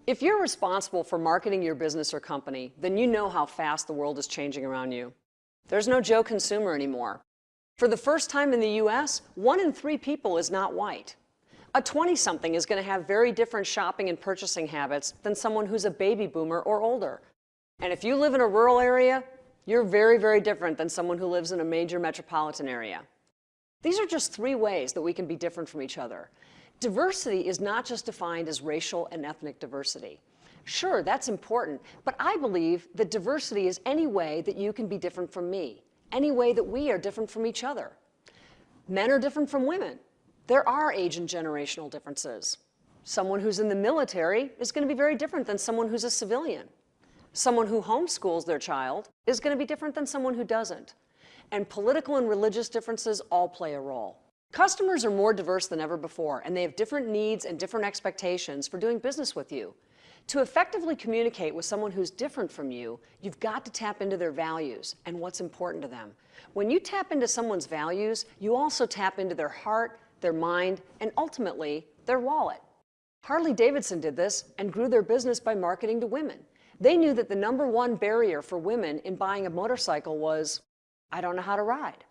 If you're responsible for marketing your business or company, then you know how fast the world is changing around you. There's no Joe consumer anymore. For the first time in the US, 1 in 3 people is not white. A 20-something is going to have very different shopping and purchasing habits than someone who's a baby boomer or older. And if you live in a rural area, you're very, very different than someone who lives in a major metropolitan area. These are just 3 ways that we can be different from each other. Diversity is not just defined as racial and ethnic diversity. Sure, that's important, but I believe that diversity is any way that you can be different from me, any way that we are different from each other. Men are different from women. There are age and generational differences. Someone who's in the military is going to be very different than someone who's a civilian. Someone who homeschools their child is going to be different than someone who doesn't. And political and religious differences all play a role. Customers are more diverse than ever before, and they have different needs and different expectations for doing business with you. To effectively communicate with someone who's different from you, you've got to tap into their values and what's important to them. When you tap into someone's values, you also tap into their heart, their mind, and ultimately, their wallet. Harley-Davidson did this and grew their business by marketing to women. They knew that the #1 barrier for women in buying a motorcycle was, I don't know how to ride.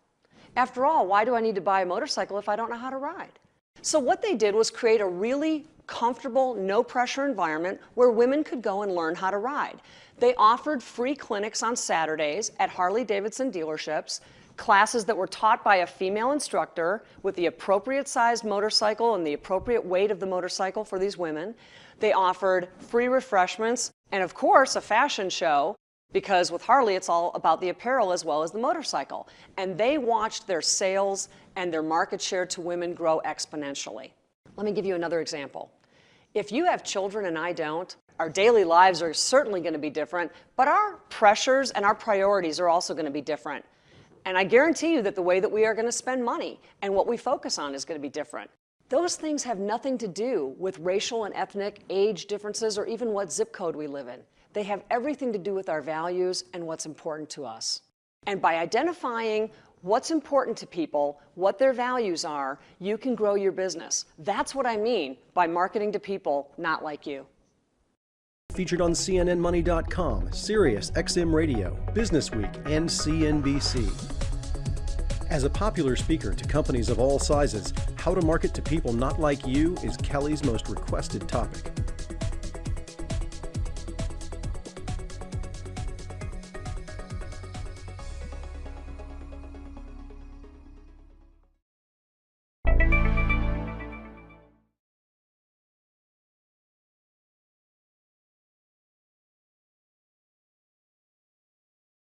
After all, why do I need to buy a motorcycle if I don't know how to ride? So what they did was create a really comfortable, no-pressure environment where women could go and learn how to ride. They offered free clinics on Saturdays at Harley-Davidson dealerships, classes that were taught by a female instructor with the appropriate sized motorcycle and the appropriate weight of the motorcycle for these women. They offered free refreshments and, of course, a fashion show, because with Harley, it's all about the apparel as well as the motorcycle. And they watched their sales and their market share to women grow exponentially. Let me give you another example. If you have children and I don't, our daily lives are certainly going to be different, but our pressures and our priorities are also going to be different. And I guarantee you that the way that we are going to spend money and what we focus on is going to be different. Those things have nothing to do with racial and ethnic age differences or even what zip code we live in. They have everything to do with our values and what's important to us. And by identifying what's important to people, what their values are, you can grow your business. That's what I mean by marketing to people not like you. Featured on CNNMoney.com, Sirius XM Radio, Business Week, and CNBC. As a popular speaker to companies of all sizes, how to market to people not like you is Kelly's most requested topic.